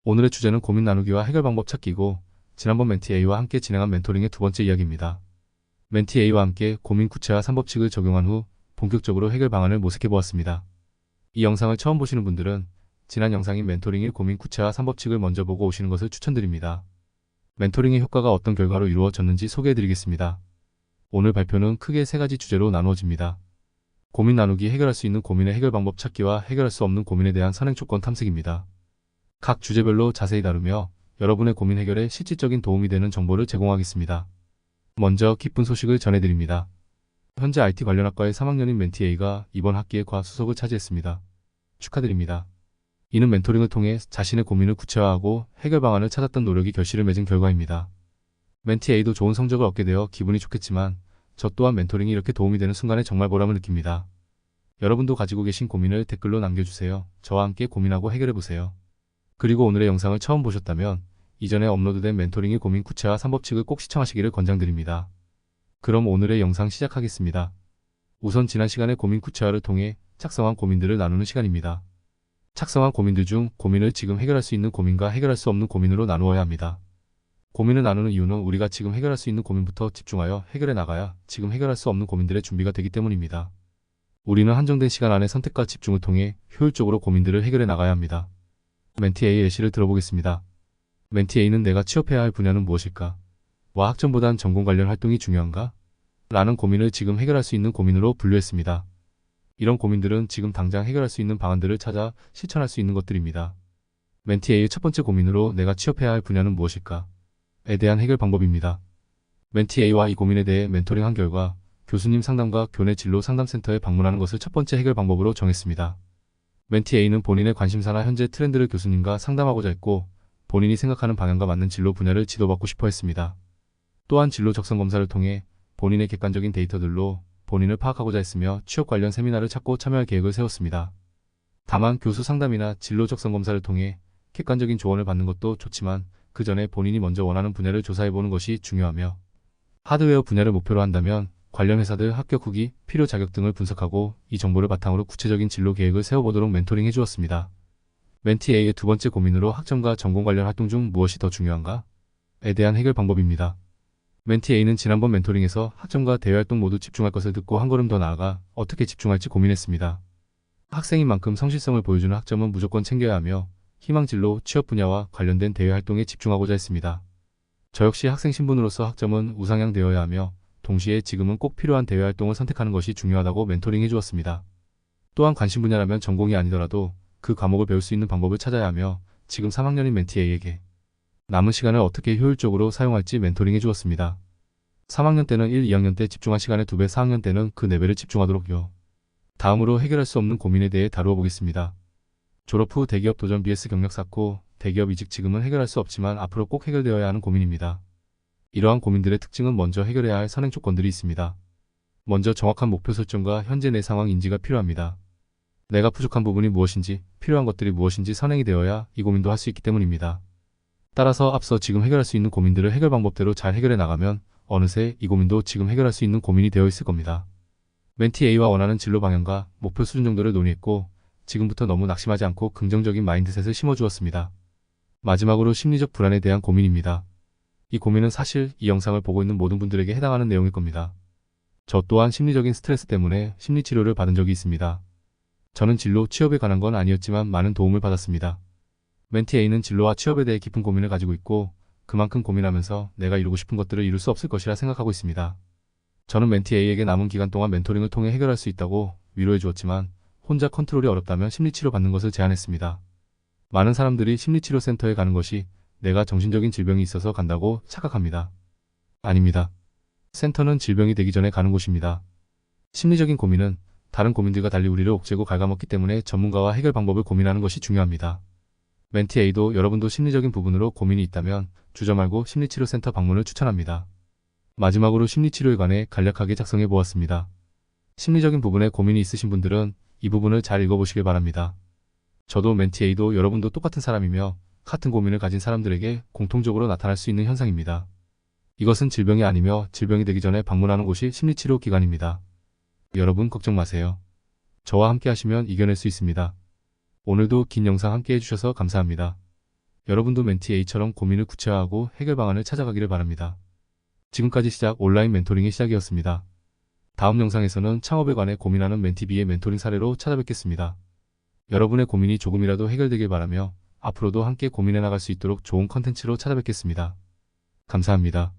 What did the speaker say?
오늘의 주제는 고민 나누기와 해결 방법 찾기고, 지난번 멘티 A와 함께 진행한 멘토링의 두 번째 이야기입니다. 멘티 A와 함께 고민 구체화 3법칙을 적용한 후 본격적으로 해결 방안을 모색해 보았습니다. 이 영상을 처음 보시는 분들은 지난 영상인 멘토링 1 고민 구체화 3법칙을 먼저 보고 오시는 것을 추천드립니다. 멘토링의 효과가 어떤 결과로 이루어졌는지 소개해 드리겠습니다. 오늘 발표는 크게 세 가지 주제로 나누어집니다. 고민 나누기, 해결할 수 있는 고민의 해결 방법 찾기와 해결할 수 없는 고민에 대한 선행 조건 탐색입니다. 각 주제별로 자세히 다루며 여러분의 고민 해결에 실질적인 도움이 되는 정보를 제공하겠습니다. 먼저 기쁜 소식을 전해드립니다. 현재 IT 관련 학과의 3학년인 멘티 A가 이번 학기에 과수석을 차지했습니다. 축하드립니다. 이는 멘토링을 통해 자신의 고민을 구체화하고 해결 방안을 찾았던 노력이 결실을 맺은 결과입니다. 멘티 A도 좋은 성적을 얻게 되어 기분이 좋겠지만 저 또한 멘토링이 이렇게 도움이 되는 순간에 정말 보람을 느낍니다. 여러분도 가지고 계신 고민을 댓글로 남겨주세요. 저와 함께 고민하고 해결해보세요. 그리고 오늘의 영상을 처음 보셨다면 이전에 업로드된 멘토링의 고민 구체화 3법칙을 꼭 시청하시기를 권장드립니다. 그럼 오늘의 영상 시작하겠습니다. 우선 지난 시간에 고민 구체화를 통해 작성한 고민들을 나누는 시간입니다. 작성한 고민들 중 고민을 지금 해결할 수 있는 고민과 해결할 수 없는 고민으로 나누어야 합니다. 고민을 나누는 이유는 우리가 지금 해결할 수 있는 고민부터 집중하여 해결해 나가야 지금 해결할 수 없는 고민들의 준비가 되기 때문입니다. 우리는 한정된 시간 안에 선택과 집중을 통해 효율적으로 고민들을 해결해 나가야 합니다. 멘티 A의 예시를 들어보겠습니다. 멘티 A는 내가 취업해야 할 분야는 무엇일까? 와 학점보단 전공 관련 활동이 중요한가? 라는 고민을 지금 해결할 수 있는 고민으로 분류했습니다. 이런 고민들은 지금 당장 해결할 수 있는 방안들을 찾아 실천할 수 있는 것들입니다. 멘티 A의 첫 번째 고민으로 내가 취업해야 할 분야는 무엇일까? 에 대한 해결 방법입니다. 멘티 A와 이 고민에 대해 멘토링한 결과 교수님 상담과 교내 진로 상담센터에 방문하는 것을 첫 번째 해결 방법으로 정했습니다. 멘티 A는 본인의 관심사나 현재 트렌드를 교수님과 상담하고자 했고 본인이 생각하는 방향과 맞는 진로 분야를 지도받고 싶어 했습니다. 또한 진로 적성 검사를 통해 본인의 객관적인 데이터들로 본인을 파악하고자 했으며 취업 관련 세미나를 찾고 참여할 계획을 세웠습니다. 다만 교수 상담이나 진로 적성 검사를 통해 객관적인 조언을 받는 것도 좋지만 그 전에 본인이 먼저 원하는 분야를 조사해보는 것이 중요하며 하드웨어 분야를 목표로 한다면 관련 회사들 합격 후기, 필요 자격 등을 분석하고 이 정보를 바탕으로 구체적인 진로 계획을 세워보도록 멘토링 해주었습니다. 멘티 A의 두 번째 고민으로 학점과 전공 관련 활동 중 무엇이 더 중요한가? 에 대한 해결 방법입니다. 멘티 A는 지난번 멘토링에서 학점과 대외활동 모두 집중할 것을 듣고 한 걸음 더 나아가 어떻게 집중할지 고민했습니다. 학생인 만큼 성실성을 보여주는 학점은 무조건 챙겨야 하며 희망 진로, 취업 분야와 관련된 대외활동에 집중하고자 했습니다. 저 역시 학생 신분으로서 학점은 우상향 되어야 하며 동시에 지금은 꼭 필요한 대외활동을 선택하는 것이 중요하다고 멘토링 해주었습니다. 또한 관심 분야라면 전공이 아니더라도 그 과목을 배울 수 있는 방법을 찾아야 하며 지금 3학년인 멘티 A에게 남은 시간을 어떻게 효율적으로 사용할지 멘토링 해주었습니다. 3학년 때는 1, 2학년 때 집중한 시간의 2배, 4학년 때는 그 4배를 집중하도록요. 다음으로 해결할 수 없는 고민에 대해 다루어 보겠습니다. 졸업 후 대기업 도전 vs 경력 쌓고 대기업 이직, 지금은 해결할 수 없지만 앞으로 꼭 해결되어야 하는 고민입니다. 이러한 고민들의 특징은 먼저 해결해야 할 선행 조건들이 있습니다. 먼저 정확한 목표 설정과 현재 내 상황 인지가 필요합니다. 내가 부족한 부분이 무엇인지, 필요한 것들이 무엇인지 선행이 되어야 이 고민도 할 수 있기 때문입니다. 따라서 앞서 지금 해결할 수 있는 고민들을 해결 방법대로 잘 해결해 나가면 어느새 이 고민도 지금 해결할 수 있는 고민이 되어 있을 겁니다. 멘티 A와 원하는 진로 방향과 목표 수준 정도를 논의했고 지금부터 너무 낙심하지 않고 긍정적인 마인드셋을 심어주었습니다. 마지막으로 심리적 불안에 대한 고민입니다. 이 고민은 사실 이 영상을 보고 있는 모든 분들에게 해당하는 내용일 겁니다. 저 또한 심리적인 스트레스 때문에 심리치료를 받은 적이 있습니다. 저는 진로, 취업에 관한 건 아니었지만 많은 도움을 받았습니다. 멘티 A는 진로와 취업에 대해 깊은 고민을 가지고 있고 그만큼 고민하면서 내가 이루고 싶은 것들을 이룰 수 없을 것이라 생각하고 있습니다. 저는 멘티 A에게 남은 기간 동안 멘토링을 통해 해결할 수 있다고 위로해 주었지만 혼자 컨트롤이 어렵다면 심리치료 받는 것을 제안했습니다. 많은 사람들이 심리치료센터에 가는 것이 내가 정신적인 질병이 있어서 간다고 착각합니다. 아닙니다. 센터는 질병이 되기 전에 가는 곳입니다. 심리적인 고민은 다른 고민들과 달리 우리를 옥죄고 갉아먹기 때문에 전문가와 해결 방법을 고민하는 것이 중요합니다. 멘티 A도 여러분도 심리적인 부분으로 고민이 있다면 주저 말고 심리치료센터 방문을 추천합니다. 마지막으로 심리치료에 관해 간략하게 작성해 보았습니다. 심리적인 부분에 고민이 있으신 분들은 이 부분을 잘 읽어보시길 바랍니다. 저도 멘티 A도 여러분도 똑같은 사람이며 같은 고민을 가진 사람들에게 공통적으로 나타날 수 있는 현상입니다. 이것은 질병이 아니며 질병이 되기 전에 방문하는 곳이 심리치료 기관입니다. 여러분 걱정 마세요. 저와 함께 하시면 이겨낼 수 있습니다. 오늘도 긴 영상 함께 해주셔서 감사합니다. 여러분도 멘티 A처럼 고민을 구체화하고 해결 방안을 찾아가기를 바랍니다. 지금까지 온라인 멘토링의 시작이었습니다. 다음 영상에서는 창업에 관해 고민하는 멘티 B의 멘토링 사례로 찾아뵙겠습니다. 여러분의 고민이 조금이라도 해결되길 바라며 앞으로도 함께 고민해 나갈 수 있도록 좋은 컨텐츠로 찾아뵙겠습니다. 감사합니다.